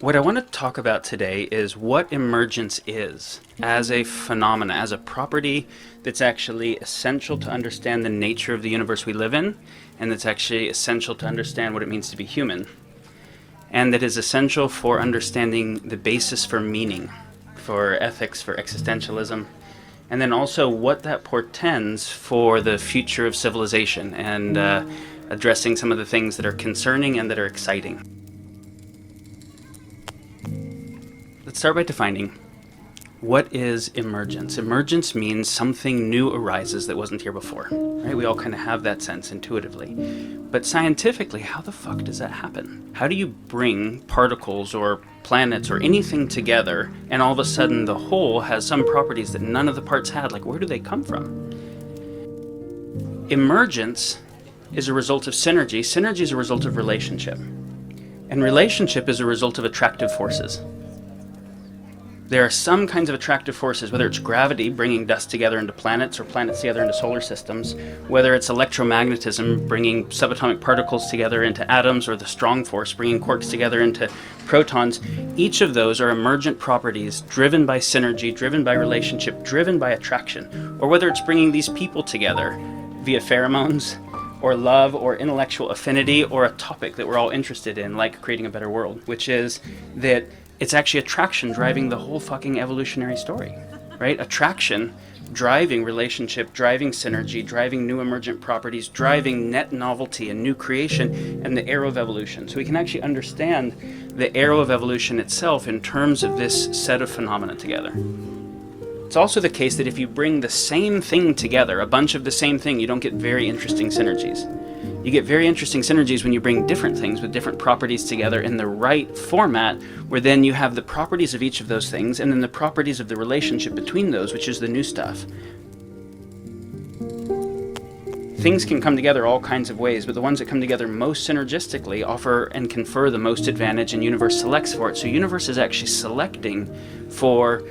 What I want to talk about today is what emergence is as a phenomena, as a property that's actually essential to understand the nature of the universe we live in, and that's actually essential to understand what it means to be human, and that is essential for understanding the basis for meaning, for ethics, for existentialism, and then also what that portends for the future of civilization and addressing some of the things that are concerning and that are exciting. Let's start by defining what is emergence. Emergence means something new arises that wasn't here before, right? We all kind of have that sense intuitively. But scientifically, how the fuck does that happen? How do you bring particles or planets or anything together and all of a sudden the whole has some properties that none of the parts had? Like, where do they come from? Emergence is a result of synergy. Synergy is a result of relationship. And relationship is a result of attractive forces. There are some kinds of attractive forces, whether it's gravity bringing dust together into planets or planets together into solar systems, whether it's electromagnetism bringing subatomic particles together into atoms, or the strong force bringing quarks together into protons. Each of those are emergent properties driven by synergy, driven by relationship, driven by attraction, or whether it's bringing these people together via pheromones or love or intellectual affinity or a topic that we're all interested in, like creating a better world, which is that it's actually attraction driving the whole fucking evolutionary story, right? Attraction driving relationship, driving synergy, driving new emergent properties, driving net novelty and new creation, and the arrow of evolution. So we can actually understand the arrow of evolution itself in terms of this set of phenomena together. It's also the case that if you bring the same thing together, a bunch of the same thing, you don't get very interesting synergies. You get very interesting synergies when you bring different things with different properties together in the right format, where then you have the properties of each of those things and then the properties of the relationship between those, which is the new stuff. Things can come together all kinds of ways, but the ones that come together most synergistically offer and confer the most advantage, and universe selects for it. So universe is actually selecting for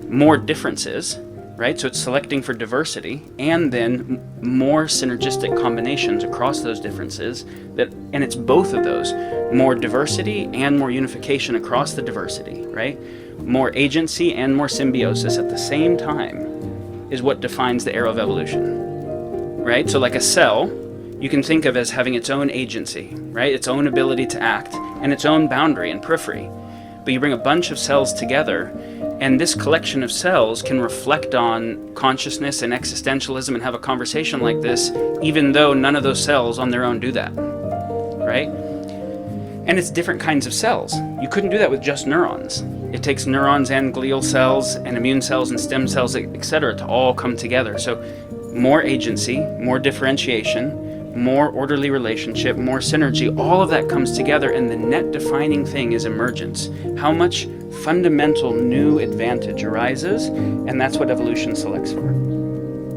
more differences, right? So it's selecting for diversity and then more synergistic combinations across those differences, and it's both of those, more diversity and more unification across the diversity, right? More agency and more symbiosis at the same time is what defines the arrow of evolution, right? So like a cell, you can think of as having its own agency, right? Its own ability to act and its own boundary and periphery. But you bring a bunch of cells together, and this collection of cells can reflect on consciousness and existentialism and have a conversation like this, even though none of those cells on their own do that, right? And it's different kinds of cells. You couldn't do that with just neurons. It takes neurons and glial cells and immune cells and stem cells, etc., to all come together. So more agency, more differentiation, more orderly relationship, more synergy, all of that comes together, and the net defining thing is emergence. How much fundamental new advantage arises, and that's what evolution selects for.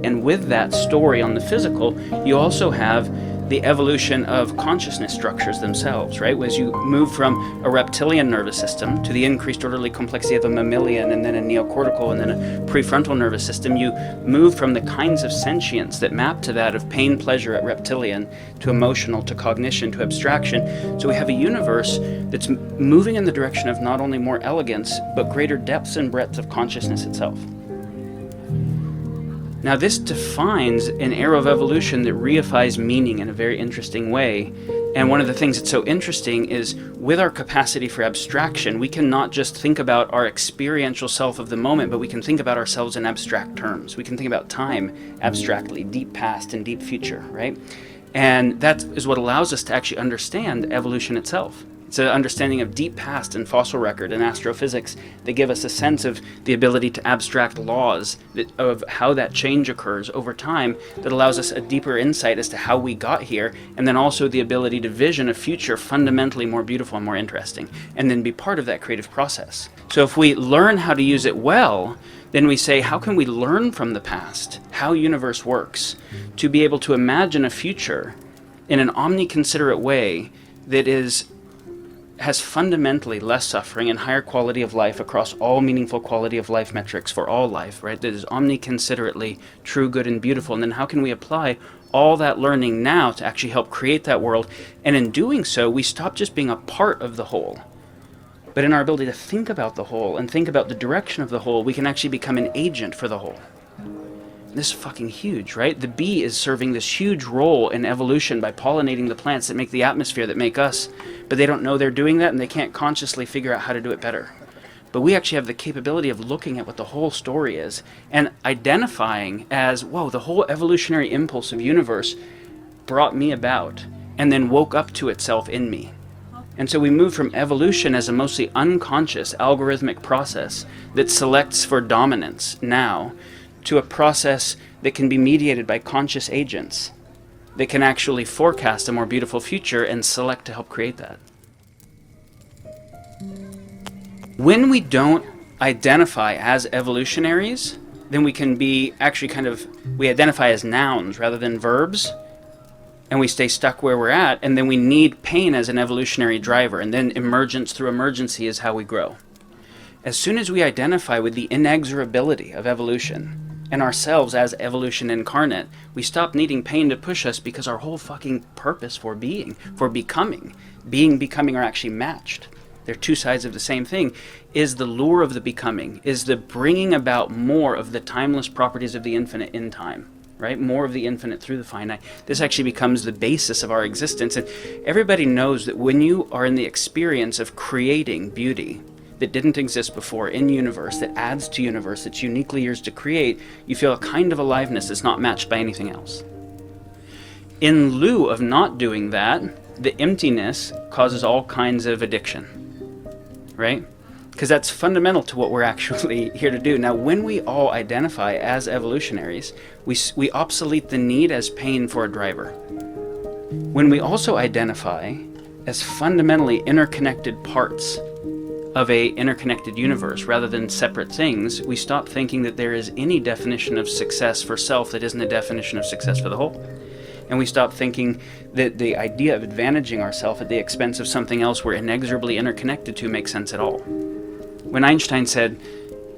And with that story on the physical, you also have the evolution of consciousness structures themselves, right? As you move from a reptilian nervous system to the increased orderly complexity of a mammalian and then a neocortical and then a prefrontal nervous system, you move from the kinds of sentience that map to that of pain, pleasure at reptilian, to emotional, to cognition, to abstraction. So we have a universe that's moving in the direction of not only more elegance, but greater depths and breadths of consciousness itself. Now this defines an arrow of evolution that reifies meaning in a very interesting way. And one of the things that's so interesting is with our capacity for abstraction, we can not just think about our experiential self of the moment, but we can think about ourselves in abstract terms. We can think about time abstractly, deep past and deep future, right? And that is what allows us to actually understand evolution itself. It's an understanding of deep past and fossil record and astrophysics that give us a sense of the ability to abstract laws of how that change occurs over time, that allows us a deeper insight as to how we got here, and then also the ability to vision a future fundamentally more beautiful and more interesting, and then be part of that creative process. So if we learn how to use it well, then we say, how can we learn from the past, how universe works, to be able to imagine a future in an omniconsiderate way that has fundamentally less suffering and higher quality of life across all meaningful quality of life metrics for all life, right? That is omniconsiderately true, good, and beautiful. And then how can we apply all that learning now to actually help create that world? And in doing so, we stop just being a part of the whole. But in our ability to think about the whole and think about the direction of the whole, we can actually become an agent for the whole. This is fucking huge, right? The bee is serving this huge role in evolution by pollinating the plants that make the atmosphere, that make us, but they don't know they're doing that, and they can't consciously figure out how to do it better. But we actually have the capability of looking at what the whole story is and identifying as, whoa, the whole evolutionary impulse of universe brought me about and then woke up to itself in me. And so we move from evolution as a mostly unconscious algorithmic process that selects for dominance now to a process that can be mediated by conscious agents that can actually forecast a more beautiful future and select to help create that. When we don't identify as evolutionaries, then we can be actually we identify as nouns rather than verbs, and we stay stuck where we're at, and then we need pain as an evolutionary driver, and then emergence through emergency is how we grow. As soon as we identify with the inexorability of evolution and ourselves as evolution incarnate, we stop needing pain to push us, because our whole fucking purpose for being, for becoming are actually matched. They're two sides of the same thing. Is the lure of the becoming, is the bringing about more of the timeless properties of the infinite in time, right? More of the infinite through the finite. This actually becomes the basis of our existence. And everybody knows that when you are in the experience of creating beauty that didn't exist before in universe, that adds to universe, that's uniquely yours to create, you feel a kind of aliveness that's not matched by anything else. In lieu of not doing that, the emptiness causes all kinds of addiction, right? Because that's fundamental to what we're actually here to do. Now, when we all identify as evolutionaries, we obsolete the need as pain for a driver. When we also identify as fundamentally interconnected parts of a interconnected universe rather than separate things, we stop thinking that there is any definition of success for self that isn't a definition of success for the whole. And we stop thinking that the idea of advantaging ourselves at the expense of something else we're inexorably interconnected to makes sense at all. When Einstein said,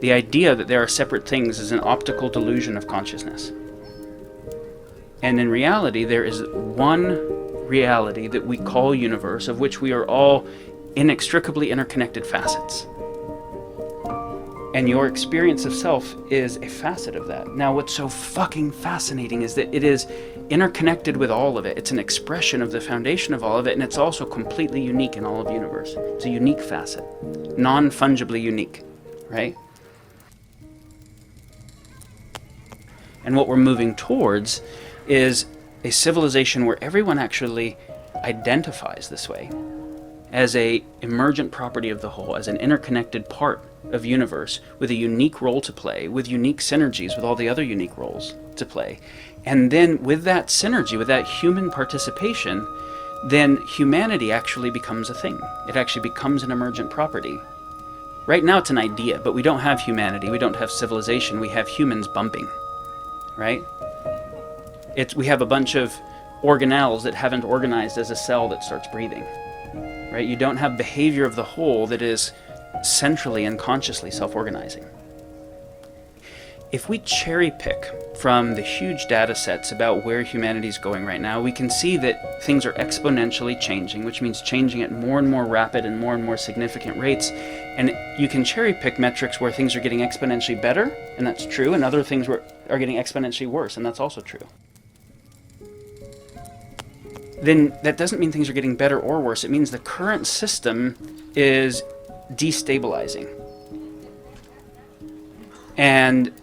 the idea that there are separate things is an optical delusion of consciousness. And in reality, there is one reality that we call universe, of which we are all inextricably interconnected facets. And your experience of self is a facet of that. Now, what's so fucking fascinating is that it is interconnected with all of it. It's an expression of the foundation of all of it, and it's also completely unique in all of the universe. It's a unique facet, non-fungibly unique, right? And what we're moving towards is a civilization where everyone actually identifies this way, as a emergent property of the whole, as an interconnected part of universe with a unique role to play, with unique synergies with all the other unique roles to play. And then with that synergy, with that human participation, then humanity actually becomes a thing. It actually becomes an emergent property. Right now it's an idea, but we don't have humanity, we don't have civilization, we have humans bumping, right? We have a bunch of organelles that haven't organized as a cell that starts breathing. Right? You don't have behavior of the whole that is centrally and consciously self-organizing. If we cherry pick from the huge data sets about where humanity is going right now, we can see that things are exponentially changing, which means changing at more and more rapid and more significant rates. And you can cherry pick metrics where things are getting exponentially better, and that's true, and other things are getting exponentially worse, and that's also true. Then that doesn't mean things are getting better or worse. It means the current system is destabilizing. And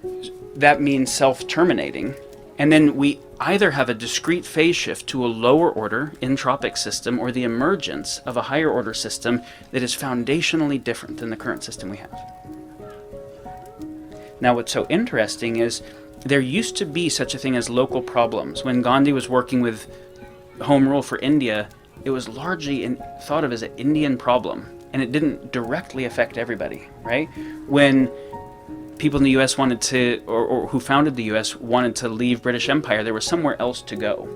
that means self-terminating. And then we either have a discrete phase shift to a lower order entropic system, or the emergence of a higher order system that is foundationally different than the current system we have. Now, what's so interesting is there used to be such a thing as local problems. When Gandhi was working with home rule for India, it was largely thought of as an Indian problem, and it didn't directly affect everybody, right? When people in the US wanted to, or who founded the US wanted to leave British Empire, there was somewhere else to go.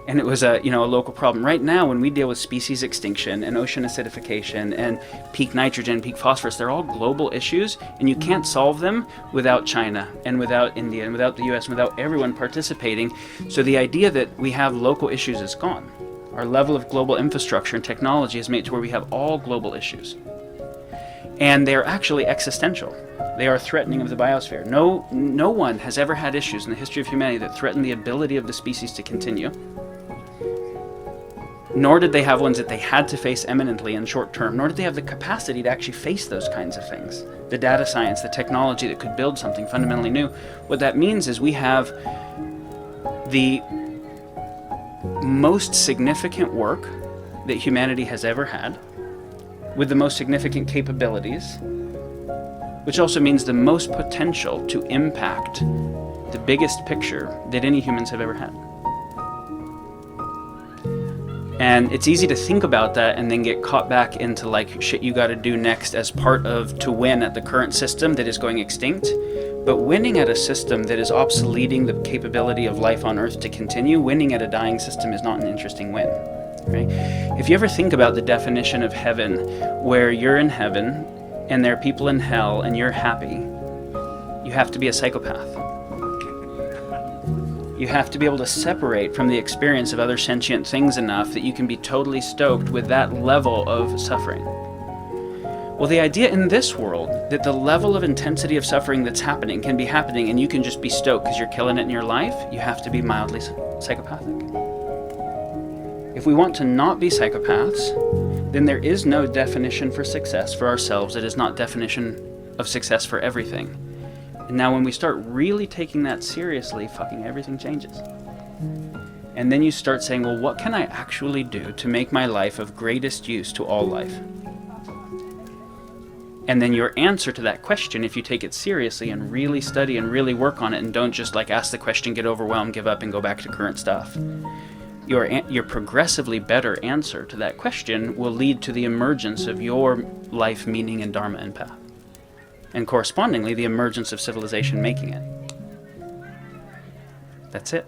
And it was a local problem. Right now, when we deal with species extinction and ocean acidification and peak nitrogen, peak phosphorus, they're all global issues, and you can't solve them without China and without India and without the US and without everyone participating. So the idea that we have local issues is gone. Our level of global infrastructure and technology has made it to where we have all global issues. And they're actually existential. They are threatening of the biosphere. No one has ever had issues in the history of humanity that threatened the ability of the species to continue. Nor did they have ones that they had to face eminently in short term, nor did they have the capacity to actually face those kinds of things. The data science, the technology that could build something fundamentally new. What that means is we have the most significant work that humanity has ever had, with the most significant capabilities, which also means the most potential to impact the biggest picture that any humans have ever had. And it's easy to think about that and then get caught back into like shit you gotta do next as part of to win at the current system that is going extinct. But winning at a system that is obsoleting the capability of life on Earth to continue, winning at a dying system is not an interesting win. Right? If you ever think about the definition of heaven, where you're in heaven and there are people in hell and you're happy, you have to be a psychopath. You have to be able to separate from the experience of other sentient things enough that you can be totally stoked with that level of suffering. Well, the idea in this world that the level of intensity of suffering that's happening can be happening and you can just be stoked because you're killing it in your life, you have to be mildly psychopathic. If we want to not be psychopaths, then there is no definition for success for ourselves. It is not definition of success for everything. And now when we start really taking that seriously, fucking everything changes. And then you start saying, well, what can I actually do to make my life of greatest use to all life? And then your answer to that question, if you take it seriously and really study and really work on it and don't just like ask the question, get overwhelmed, give up, and go back to current stuff, your progressively better answer to that question will lead to the emergence of your life meaning and dharma and path. And correspondingly, the emergence of civilization making it. That's it.